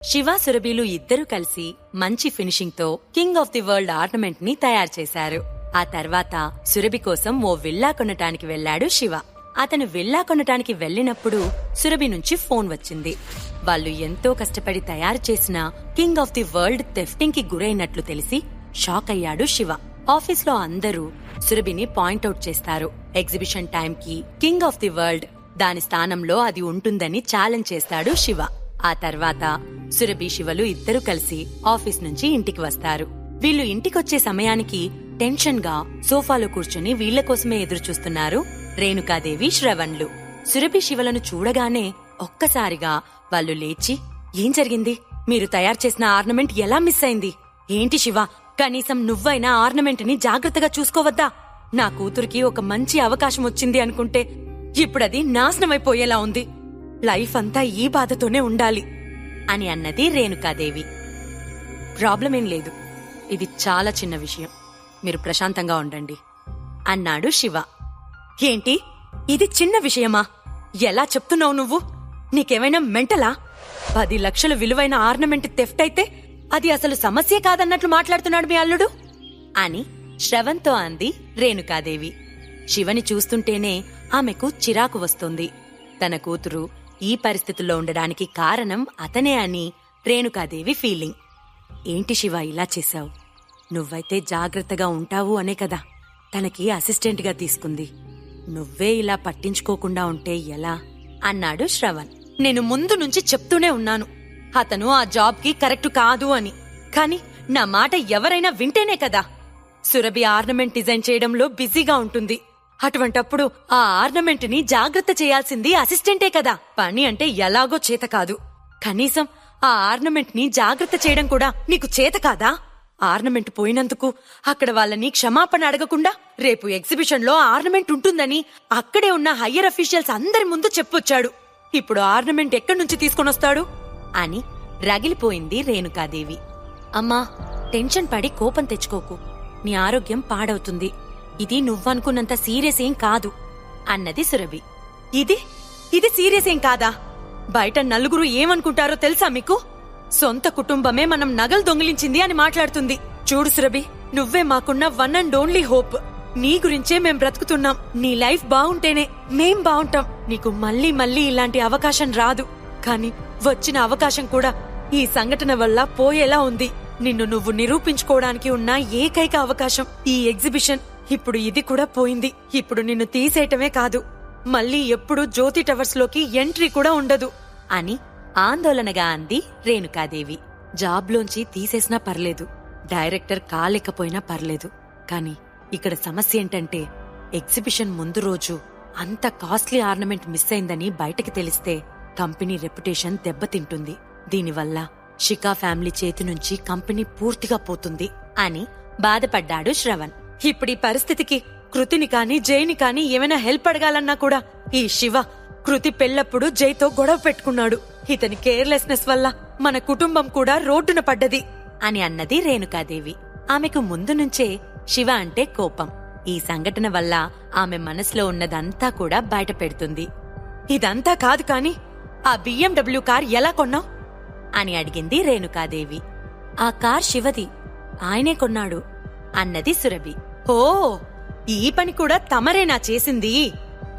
శివ సురభిలు ఇద్దరూ కలిసి మంచి ఫినిషింగ్ తో king of the world ornament ని తయారు చేశారు. ఆ తర్వాత సురభి కోసం ఓ విల్లా కొనటానికి వెళ్లాడు శివ. అతను విల్లా కొనటానికి వెళ్లినప్పుడు సురభి నుంచి ఫోన్ వచ్చింది. వాళ్ళు ఎంతో కష్టపడి తయారు చేసిన king of the world thefting కి గురైనట్లు తెలిసి షాక్ అయ్యాడు శివ. ఆఫీస్ లో అందరూ సురభిని పాయింట్అవుట్ చేస్తారు. ఎగ్జిబిషన్ టైం కి కింగ్ ఆఫ్ ది వరల్డ్ దాని స్థానంలో అది ఉంటుందని ఛాలెంజ్ చేస్తాడు శివ. ఆ తర్వాత సురభి శివలు ఇద్దరూ కలిసి ఆఫీస్ నుంచి ఇంటికి వస్తారు. వీళ్ళు ఇంటికొచ్చే సమయానికి టెన్షన్ గా సోఫాలో కూర్చుని వీళ్ల కోసమే ఎదురుచూస్తున్నారు రేణుకాదేవి, శ్రవణ్లు. సురభి శివలను చూడగానే ఒక్కసారిగా వాళ్ళు లేచి, ఏం జరిగింది? మీరు తయారు చేసిన ఆర్నమెంట్ ఎలా మిస్ అయింది? ఏంటి శివ, కనీసం నువ్వైనా ఆర్నమెంట్ ని జాగ్రత్తగా చూసుకోవద్దా? నా కూతురికి ఒక మంచి అవకాశం వచ్చింది అనుకుంటే ఇప్పుడది నాశనమైపోయేలా ఉంది. లైఫ్ అంతా ఈ బాధతోనే ఉండాలి అని అన్నది రేణుకాదేవి. ప్రాబ్లమేం లేదు, ఇది చాలా చిన్న విషయం, మీరు ప్రశాంతంగా ఉండండి అన్నాడు శివ. ఏంటి, ఇది చిన్న విషయమా? ఎలా చెప్తున్నావు నువ్వు? నీకేమైనా మెంటలా? 10 లక్షల విలువైన ఆర్నమెంట్ థెఫ్ట్ అయితే అది అసలు సమస్యే కాదన్నట్లు మాట్లాడుతున్నాడు మీ అల్లుడు అని శ్రవణ్తో అంది రేణుకాదేవి. శివని చూస్తుంటేనే ఆమెకు చిరాకు వస్తుంది. తన కూతురు ఈ పరిస్థితుల్లో ఉండడానికి కారణం అతనే అని రేణుకాదేవి ఫీలింగ్. ఏంటి శివ ఇలా చేశావు? నువ్వైతే జాగ్రత్తగా ఉంటావు అనే కదా తనకి అసిస్టెంట్ గా తీసుకుంది. నువ్వే ఇలా పట్టించుకోకుండా ఉంటే ఎలా అన్నాడు శ్రవణ్. నేను ముందు నుంచి చెప్తూనే ఉన్నాను అతను ఆ జాబ్ కి కరెక్ట్ కాదు అని. కాని నా మాట ఎవరైనా వింటేనే కదా. సురభి ఆర్నమెంట్ డిజైన్ చేయడంలో బిజీగా ఉంటుంది. అటువంటప్పుడు ఆ ఆర్నమెంట్ ని జాగ్రత్త చేయాల్సింది అసిస్టెంటే కదా. పని అంటే ఎలాగో చేత కాదు, కనీసం ఆ ఆర్నమెంట్ ని జాగ్రత్త చేయడం కూడా నీకు చేత కాదా? ఆర్నమెంట్ పోయినందుకు అక్కడ వాళ్ళని క్షమాపణ అడగకుండా రేపు ఎగ్జిబిషన్ లో ఆర్నమెంట్ ఉంటుందని అక్కడే ఉన్న హయ్యర్ అఫీషియల్స్ అందరి ముందు చెప్పొచ్చాడు. ఇప్పుడు ఆర్నమెంట్ ఎక్కడి నుంచి తీసుకొనొస్తాడు అని రగిలిపోయింది రేణుకాదేవి. అమ్మా, టెన్షన్ పడి కోపం తెచ్చుకోకు, నీ ఆరోగ్యం పాడవుతుంది. ఇది నువ్వనుకున్నంత సీరియస్ ఏం కాదు అన్నది సురభి. ఇది సీరియస్ ఏం కాదా? బయట నలుగురు ఏమనుకుంటారో తెలుసా మీకు? సొంత కుటుంబమే మనం నగలు దొంగిలించింది అని మాట్లాడుతుంది. చూడు సురభి, నువ్వే మాకున్న వన్ అండ్ ఓన్లీ హోప్. నీ గురించే మేం బ్రతుకుతున్నాం. నీ లైఫ్ బావుంటేనే మేం బావుంటాం. నీకు మళ్ళీ మళ్ళీ ఇలాంటి అవకాశం రాదు. కాని వచ్చిన అవకాశం కూడా ఈ సంఘటన వల్ల పోయేలా ఉంది. నిన్ను నువ్వు నిరూపించుకోవడానికి ఉన్న ఏకైక అవకాశం ఈ ఎగ్జిబిషన్. ఇప్పుడు ఇది కూడా పోయింది. ఇప్పుడు నిన్ను తీసేయటమే కాదు, మళ్ళీ ఎప్పుడు జ్యోతి టవర్స్ లోకి ఎంట్రీ కూడా ఉండదు అని ఆందోళనగా అంది రేణుకాదేవి. జాబ్లోంచి తీసేసినా పర్లేదు, డైరెక్టర్ కాలేకపోయినా పర్లేదు, కాని ఇక్కడ సమస్య ఏంటంటే ఎగ్జిబిషన్ ముందు రోజు అంత కాస్ట్లీ ఆర్నమెంట్ మిస్ అయిందని బయటకి తెలిస్తే కంపెనీ రెప్యుటేషన్ దెబ్బతింటుంది. దీనివల్ల షికా ఫ్యామిలీ చేతి నుంచి కంపెనీ పూర్తిగా పోతుంది అని బాధపడ్డాడు శ్రవణ్. ఇప్పుడీ పరిస్థితికి కృతిని కాని జైని కాని ఏమైనా హెల్ప్ అడగాలన్నా కూడా ఈ శివ కృతి పెళ్లప్పుడు జైతో గొడవ పెట్టుకున్నాడు. ఇతని కేర్లెస్నెస్ వల్ల మన కుటుంబం కూడా రోడ్డున పడ్డది అని అన్నది రేణుకాదేవి. ఆమెకు ముందు నుంచే శివ అంటే కోపం. ఈ సంఘటన వల్ల ఆమె మనసులో ఉన్నదంతా కూడా బయట పెడుతుంది. ఇదంతా కాదు కాని ఆ BMW కార్ ఎలా కొన్నావ్ అని అడిగింది రేణుకాదేవి. ఆ కార్ శివది, ఆయనే కొన్నాడు అన్నది సురభి. ఓ, ఈ పని కూడా తమరేనా చేసింది?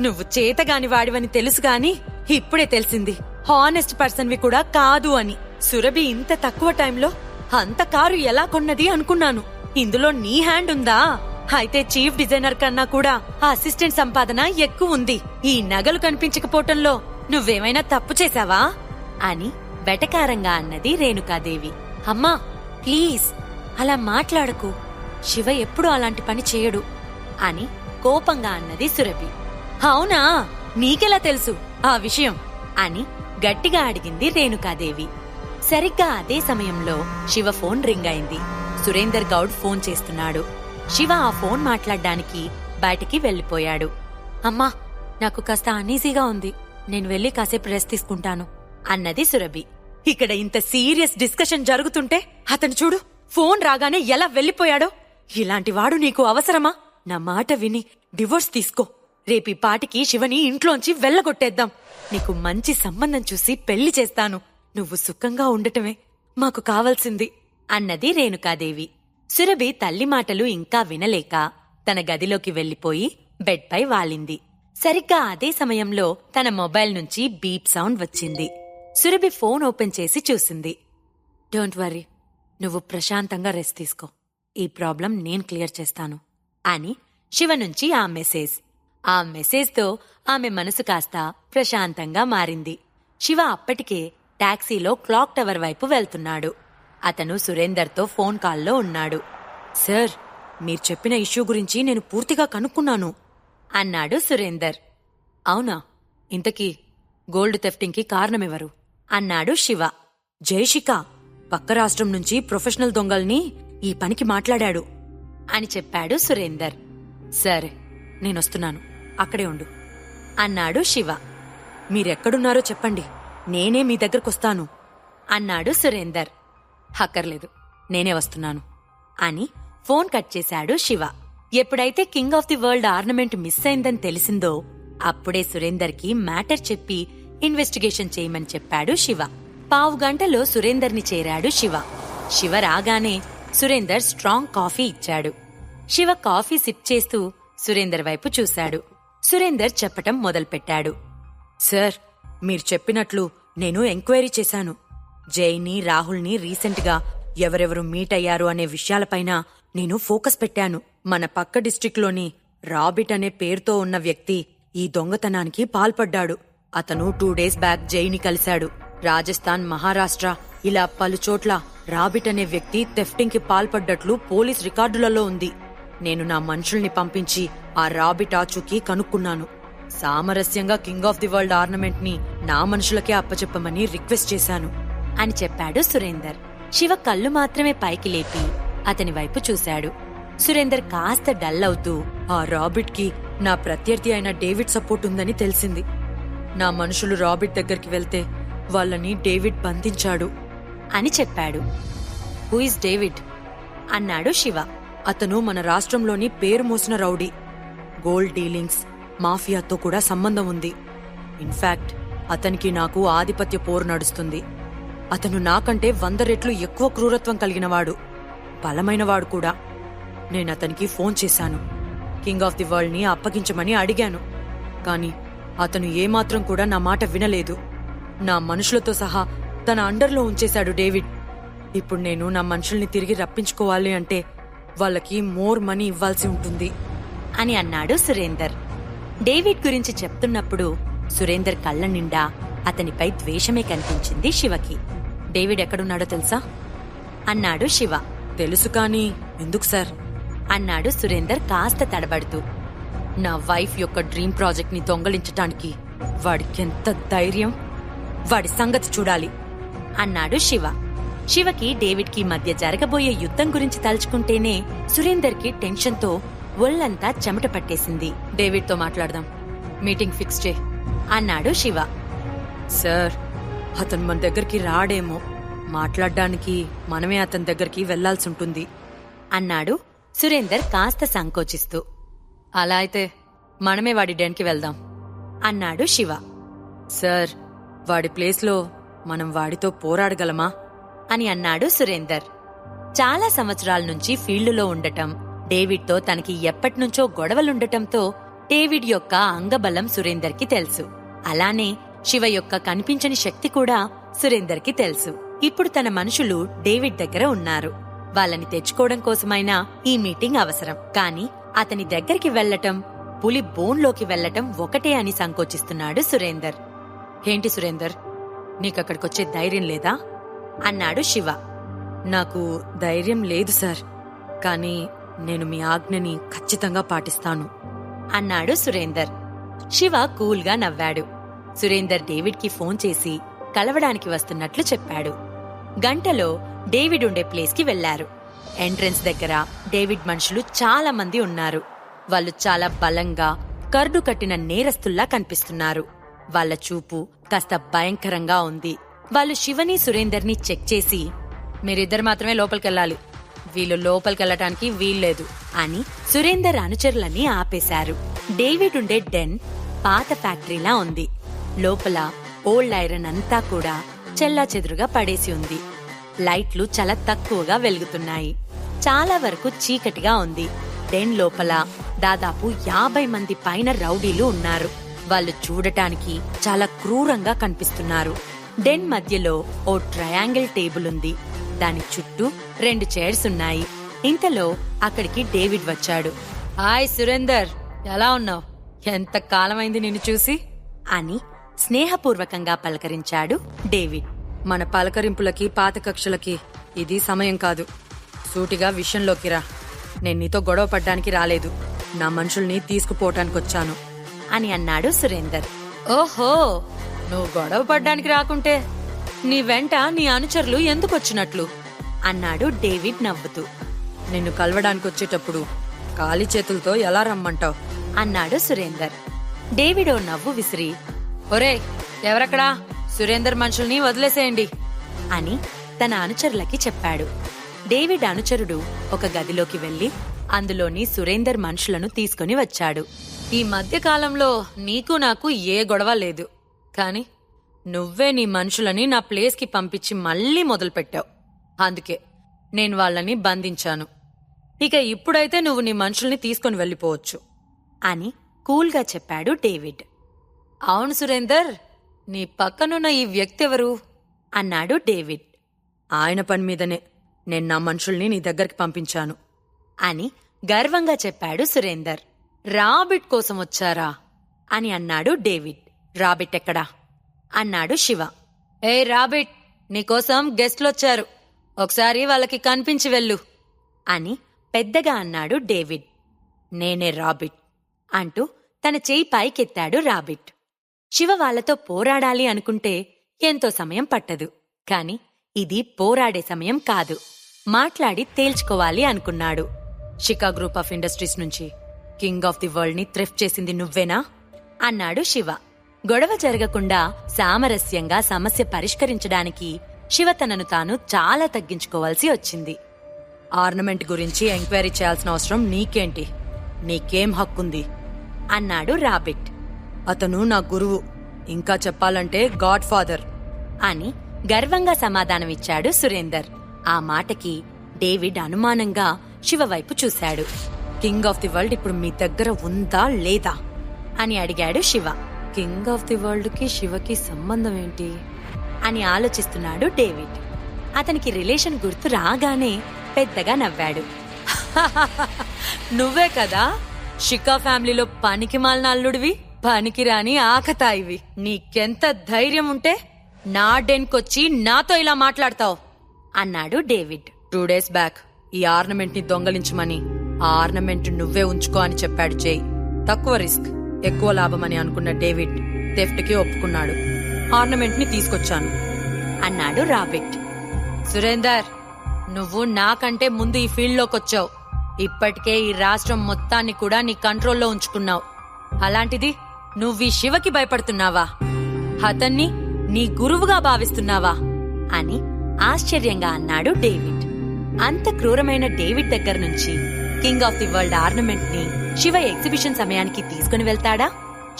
నువ్వు చేతగాని వాడివని తెలుసుగాని ఇప్పుడే తెలిసింది హానెస్ట్ పర్సన్వి కూడా కాదు అని. సురభి ఇంత తక్కువ టైంలో అంత కారు ఎలా కొన్నది అనుకున్నాను. ఇందులో నీ హ్యాండ్ ఉందా? అయితే చీఫ్ డిజైనర్ కన్నా కూడా ఆ అసిస్టెంట్ సంపాదన ఎక్కువ ఉంది. ఈ నగలు కనిపించకపోవటంలో నువ్వేమైనా తప్పు చేశావా అని వెటకారంగా అన్నది రేణుకాదేవి. అమ్మా ప్లీజ్ అలా మాట్లాడకు, శివ ఎప్పుడూ అలాంటి పని చేయడు అని కోపంగా అన్నది సురభి. అవునా, నీకెలా తెలుసు ఆ విషయం అని గట్టిగా అడిగింది రేణుకాదేవి. సరిగ్గా అదే సమయంలో శివ ఫోన్ రింగ్ అయింది. సురేందర్ గౌడ్ ఫోన్ చేస్తున్నాడు. శివ ఆ ఫోన్ మాట్లాడ్డానికి బయటికి వెళ్లిపోయాడు. అమ్మా, నాకు కాస్త అనీజీగా ఉంది, నేను వెళ్లి కాసేపు రెస్ట్ తీసుకుంటాను అన్నది సురభి. ఇక్కడ ఇంత సీరియస్ డిస్కషన్ జరుగుతుంటే అతను చూడు ఫోన్ రాగానే ఎలా వెళ్లిపోయాడో. ఇలాంటి వాడు నీకు అవసరమా? నా మాట విని డివోర్స్ తీసుకో. రేపీ పాటికి శివని ఇంట్లోంచి వెళ్లగొట్టేద్దాం. నీకు మంచి సంబంధం చూసి పెళ్లి చేస్తాను. నువ్వు సుఖంగా ఉండటమే మాకు కావాల్సింది అన్నది రేణుకాదేవి. సురభి తల్లి మాటలు ఇంకా వినలేక తన గదిలోకి వెళ్లిపోయి బెడ్పై వాలింది. సరిగ్గా అదే సమయంలో తన మొబైల్ నుంచి బీప్ సౌండ్ వచ్చింది. సురభి ఫోన్ ఓపెన్ చేసి చూసింది. డోంట్ వరీ, నువ్వు ప్రశాంతంగా రెస్ట్ తీసుకో, ఈ ప్రాబ్లం నేను క్లియర్ చేస్తాను అని శివ నుంచి ఆ మెసేజ్. ఆ మెసేజ్తో ఆమె మనసు కాస్త ప్రశాంతంగా మారింది. శివ అప్పటికే టాక్సీలో క్లాక్ టవర్ వైపు వెళ్తున్నాడు. అతను సురేందర్తో ఫోన్ కాల్లో ఉన్నాడు. సార్, మీరు చెప్పిన ఇష్యూ గురించి నేను పూర్తిగా కనుక్కున్నాను అన్నాడు సురేందర్. అవునా? ఇంతకీ గోల్డ్ థెఫ్టింగ్కి కారణమెవరు అన్నాడు శివ. జయశిఖ పక్క రాష్ట్రం నుంచి ప్రొఫెషనల్ దొంగల్ని ఈ పనికి మాట్లాడాడు అని చెప్పాడు సురేందర్. సరే, నేనొస్తున్నాను, అక్కడే ఉండు అన్నాడు శివ. మీరెక్కడున్నారో చెప్పండి, నేనే మీ దగ్గరకొస్తాను అన్నాడు సురేందర్. హక్కర్లేదు, నేనే వస్తున్నాను అని ఫోన్ కట్ చేశాడు శివ. ఎప్పుడైతే king of the world ornament miss అయిందని తెలిసిందో అప్పుడే సురేందర్కి మ్యాటర్ చెప్పి ఇన్వెస్టిగేషన్ చేయమని చెప్పాడు శివ. పావుగంటలో సురేందర్ని చేరాడు శివ. శివ రాగానే సురేందర్ స్ట్రాంగ్ కాఫీ ఇచ్చాడు. శివ కాఫీ సిప్ చేస్తూ సురేందర్ వైపు చూశాడు. సురేందర్ చెప్పటం మొదలుపెట్టాడు. సార్, మీరు చెప్పినట్లు నేను ఎంక్వైరీ చేశాను. జైని, రాహుల్ని రీసెంట్గా ఎవరెవరు మీట్ అయ్యారు అనే విషయాలపైన నేను ఫోకస్ పెట్టాను. మన పక్క డిస్ట్రిక్ట్లోని రాబిట్ అనే పేరుతో ఉన్న వ్యక్తి ఈ దొంగతనానికి పాల్పడ్డాడు. అతను 2 days బ్యాక్ జైని కలిశాడు. రాజస్థాన్, మహారాష్ట్ర ఇలా పలుచోట్ల రాబిట్ అనే వ్యక్తి థెఫ్టింగ్ కి పాల్పడ్డట్లు పోలీస్ రికార్డులలో ఉంది. నేను నా మనుషుల్ని పంపించి ఆ రాబిట్ ఆచూకీ కనుక్కున్నాను. సామరస్యంగా king of the world ornament ని నా మనుషులకే అప్పచెప్పమని రిక్వెస్ట్ చేశాను అని చెప్పాడు సురేందర్. శివ కళ్ళు మాత్రమే పైకి లేపి అతని వైపు చూశాడు. సురేందర్ కాస్త డల్ అవుతూ, ఆ రాబిట్ కి నా ప్రత్యర్థి అయిన డేవిడ్ సపోర్ట్ ఉందని తెలిసింది. నా మనుషులు రాబిట్ దగ్గరికి వెళ్తే వాళ్ళని డేవిడ్ బంధించాడు అని చెప్పాడు. హూ ఇస్ డేవిడ్ అన్నాడు శివ. అతను మన రాష్ట్రంలోని పేరు మోసిన రౌడీ. గోల్డ్ డీలింగ్స్, మాఫియాతో కూడా సంబంధం ఉంది. ఇన్ఫాక్ట్ అతనికి నాకు ఆధిపత్య పోరు నడుస్తుంది. అతను నాకంటే 100 రెట్లు ఎక్కువ క్రూరత్వం కలిగినవాడు, బలమైనవాడు కూడా. నేనతనికి ఫోన్ చేశాను. కింగ్ ఆఫ్ ది వరల్డ్ ని అప్పగించమని అడిగాను. కాని అతను ఏమాత్రం కూడా నా మాట వినలేదు. నా మనుషులతో సహా తన అండర్లో ఉంచేశాడు డేవిడ్. ఇప్పుడు నేను నా మనుషుల్ని తిరిగి రప్పించుకోవాలి అంటే వాళ్ళకి మోర్ మనీ ఇవ్వాల్సి ఉంటుంది అని అన్నాడు సురేందర్. డేవిడ్ గురించి చెప్తున్నప్పుడు సురేందర్ కళ్ళ నిండా అతనిపై ద్వేషమే కనిపించింది శివకి. డేవిడ్ ఎక్కడున్నాడో తెలుసా అన్నాడు శివ. తెలుసు, కానీ ఎందుకు సార్ అన్నాడు సురేందర్ కాస్త తడబడుతూ. నా వైఫ్ యొక్క డ్రీమ్ ప్రాజెక్ట్ ని దొంగలించటానికి వాడికెంత ధైర్యం, వాడి సంగతి చూడాలి అన్నాడు శివ. శివకి డేవిడ్ కి మధ్య జరగబోయే యుద్ధం గురించి తలుచుకుంటేనే సురేందర్ కి టెన్షన్ తో ఒళ్లంతా చెమట పట్టేసింది. డేవిడ్ తో మాట్లాడదాం, మీటింగ్ ఫిక్స్ చే అన్నాడు శివ. సార్, అతను మన దగ్గరికి రాడేమో, మాట్లాడ్డానికి మనమే అతని దగ్గరికి వెళ్లాల్సి ఉంటుంది అన్నాడు సురేందర్ కాస్త సంకోచిస్తూ. అలా అయితే మనమే వాడి డెన్కి వెళ్దాం అన్నాడు శివ. సార్, వాడి ప్లేస్లో మనం వాడితో పోరాడగలమా అని అన్నాడు సురేందర్. చాలా సంవత్సరాల నుంచి ఫీల్డులో ఉండటం, డేవిడ్తో తనకి ఎప్పటినుంచో గొడవలుండటంతో డేవిడ్ యొక్క అంగబలం సురేందర్కి తెలుసు. అలానే శివ యొక్క కనిపించని శక్తి కూడా సురేందర్కి తెలుసు. ఇప్పుడు తన మనుషులు డేవిడ్ దగ్గర ఉన్నారు. వాళ్ళని తెచ్చుకోవడం కోసమైనా ఈ మీటింగ్ అవసరం. కాని అతని దగ్గరికి వెళ్లటం, పులి బోన్లోకి వెళ్లటం ఒకటే అని సంకోచిస్తున్నాడు సురేందర్. ఏంటి సురేందర్, నీకక్కడికొచ్చే ధైర్యం లేదా అన్నాడు శివ. నాకు ధైర్యం లేదు సార్, కానీ నేను మీ ఆజ్ఞని ఖచ్చితంగా పాటిస్తాను అన్నాడు సురేందర్. శివ కూల్గా నవ్వాడు. సురేందర్ డేవిడ్కి ఫోన్ చేసి కలవడానికి వస్తున్నట్లు చెప్పాడు. గంటలో డేవిడ్ ఉండే ప్లేస్కి వెళ్లారు. ఎంట్రన్స్ దగ్గర డేవిడ్ మనుషులు చాలా మంది ఉన్నారు. వాళ్ళు చాలా బలంగా కర్డు కట్టిన నేరస్తుల్లా కనిపిస్తున్నారు. వాళ్ల చూపు కాస్త భయంకరంగా ఉంది. వాళ్ళు శివని, సురేందర్ని చెక్ చేసి, మీరిద్దరు మాత్రమే లోపలికెళ్లాలి, వీళ్ళు లోపలికెళ్లటానికి వీల్లేదు అని సురేందర్ అనుచరులని ఆపేశారు. డేవిడ్ ఉండే డెన్ పాత ఫ్యాక్టరీలా ఉంది. లోపల ఓల్డ్ ఐరన్ అంతా కూడా చెల్లాచెదురుగా పడేసి ఉంది. లైట్లు చాలా తక్కువగా వెలుగుతున్నాయి. చాలా వరకు చీకటిగా ఉంది. డెన్ లోపల దాదాపు 50 మంది పైన రౌడీలు ఉన్నారు. వాళ్ళు చూడటానికి చాలా క్రూరంగా కనిపిస్తున్నారు. డెన్ మధ్యలో ఓ ట్రయాంగిల్ టేబుల్ ఉంది. దాని చుట్టూ 2 చైర్స్ ఉన్నాయి. ఇంతలో అక్కడికి డేవిడ్ వచ్చాడు. హాయ్ సురేందర్, ఎలా ఉన్నావు? ఎంత కాలమైంది నిన్ను చూసి అని స్నేహపూర్వకంగా పలకరించాడు డేవిడ్. మన పలకరింపులకి పాత కక్షలకి ఇది సమయం కాదు. సూటిగా విషయంలోకి రా. నేను నీతో గొడవ పడ్డానికి రాలేదు, నా మనుషుల్ని తీసుకుపోవటానికొచ్చాను అని అన్నాడు సురేందర్. ఓహో, నువ్వు గొడవ పడ్డానికి రాకుంటే నీ వెంట నీ అనుచరులు ఎందుకొచ్చినట్లు అన్నాడు డేవిడ్ నవ్వుతూ. నిన్ను కలవడానికొచ్చేటప్పుడు ఖాళీ చేతులతో ఎలా రమ్మంటావు అన్నాడు సురేందర్. డేవిడ్ ఓ నవ్వు విసిరి, ఒరే ఎవరక్కడా, సురేందర్ మనుషుల్ని వదిలేసేయండి అని తన అనుచరులకి చెప్పాడు. డేవిడ్ అనుచరుడు ఒక గదిలోకి వెళ్లి అందులోని సురేందర్ మనుషులను తీసుకుని వచ్చాడు. ఈ మధ్య కాలంలో నీకు నాకు ఏ గొడవ లేదు, కాని నువ్వే నీ మనుషులని నా ప్లేస్కి పంపించి మళ్లీ మొదలుపెట్టావు. అందుకే నేను వాళ్ళని బంధించాను. ఇక ఇప్పుడైతే నువ్వు నీ మనుషుల్ని తీసుకుని వెళ్ళిపోవచ్చు అని కూల్గా చెప్పాడు డేవిడ్. అవును సురేందర్, నీ పక్కనున్న ఈ వ్యక్తి ఎవరు అన్నాడు డేవిడ్. ఆయన పని మీదనే నేను నా మనుషుల్ని నీ దగ్గరికి పంపించాను అని గర్వంగా చెప్పాడు సురేందర్. రాబిట్ కోసం వచ్చారా అని అన్నాడు డేవిడ్. రాబిట్ ఎక్కడా అన్నాడు శివ. ఏ రాబిట్, నీకోసం గెస్ట్లొచ్చారు, ఒకసారి వాళ్ళకి కనిపించి వెళ్ళు అని పెద్దగా అన్నాడు డేవిడ్. నేనే రాబిట్ అంటూ తన చేయి పైకెత్తాడు రాబిట్. శివ వాళ్లతో పోరాడాలి అనుకుంటే ఎంతో సమయం పట్టదు, కాని ఇది పోరాడే సమయం కాదు, మాట్లాడి తేల్చుకోవాలి అనుకున్నాడు. షికా గ్రూప్ ఆఫ్ ఇండస్ట్రీస్ నుంచి కింగ్ ఆఫ్ ది వరల్డ్ ని థ్రెఫ్ట్ చేసింది నువ్వేనా అన్నాడు శివ. గొడవ జరగకుండా సామరస్యంగా సమస్య పరిష్కరించడానికి శివ తనను తాను చాలా తగ్గించుకోవాల్సి వచ్చింది. ఆర్నమెంట్ గురించి ఎంక్వైరీ చేయాల్సిన అవసరం నీకేంటి, నీకేం హక్కుంది అన్నాడు రాబిట్. అతను నా గురువు, ఇంకా చెప్పాలంటే గాడ్ ఫాదర్ అని గర్వంగా సమాధానమిచ్చాడు సురేందర్. ఆ మాటకి డేవిడ్ అనుమానంగా శివ వైపు చూశాడు. కింగ్ ఆఫ్ ది వరల్డ్ ఇప్పుడు మీ దగ్గర ఉందా లేదా అని అడిగాడు Shiva. King of the world కి శివకి సంబంధం ఏంటి అని ఆలోచిస్తున్నాడు డేవిడ్. అతనికి రిలేషన్ గుర్తు రాగానే పెద్దగా నవ్వాడు. నువ్వే కదా షికా ఫ్యామిలీలో పనికిమాలిన అల్లుడివి, పనికిరాని ఆకతాయివి. నీకెంత ధైర్యం ఉంటే నా డెన్కొచ్చి నాతో ఇలా మాట్లాడతావు అన్నాడు డేవిడ్. 2 days బ్యాక్ ఈ ఆర్నమెంట్ ని దొంగలించమని, ఆ ఆర్నమెంట్ నువ్వే ఉంచుకో అని చెప్పాడు జై. తక్కువ రిస్క్ ఎక్కువ లాభమని అనుకున్న డేవిడ్ థెఫ్ట్ కి ఒప్పుకున్నాడు. ఆర్నమెంట్ ని తీసుకొచ్చాను అన్నాడు రాబిట్. సురేందర్, నువ్వు నాకంటే ముందు ఈ ఫీల్డ్లోకొచ్చావు. ఇప్పటికే ఈ రాష్ట్రం మొత్తాన్ని కూడా నీ కంట్రోల్లో ఉంచుకున్నావు. అలాంటిది నువ్వీ శివకి భయపడుతున్నావా? అతన్ని నీ గురువుగా భావిస్తున్నావా అని ఆశ్చర్యంగా అన్నాడు డేవిడ్. అంత క్రూరమైన డేవిడ్ దగ్గర నుంచి king of the world ornament ని శివ ఎగ్జిబిషన్ సమయానికి తీసుకుని వెళ్తాడా?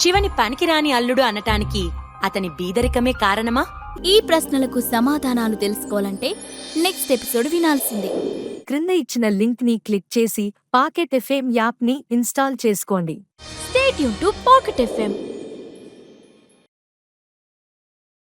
శివని పనికిరాని అల్లుడు అనటానికి అతని బీదరికమే కారణమా? ఈ ప్రశ్నలకు సమాధానాలు తెలుసుకోవాలంటే నెక్స్ట్ ఎపిసోడ్ వినాల్సిందే. క్రింద ఇచ్చిన లింక్ ని క్లిక్ చేసి పాకెట్ ఎఫ్ఎం యాప్ ని ఇన్స్టాల్ చేసుకోండి. Stay tune to pocket FM.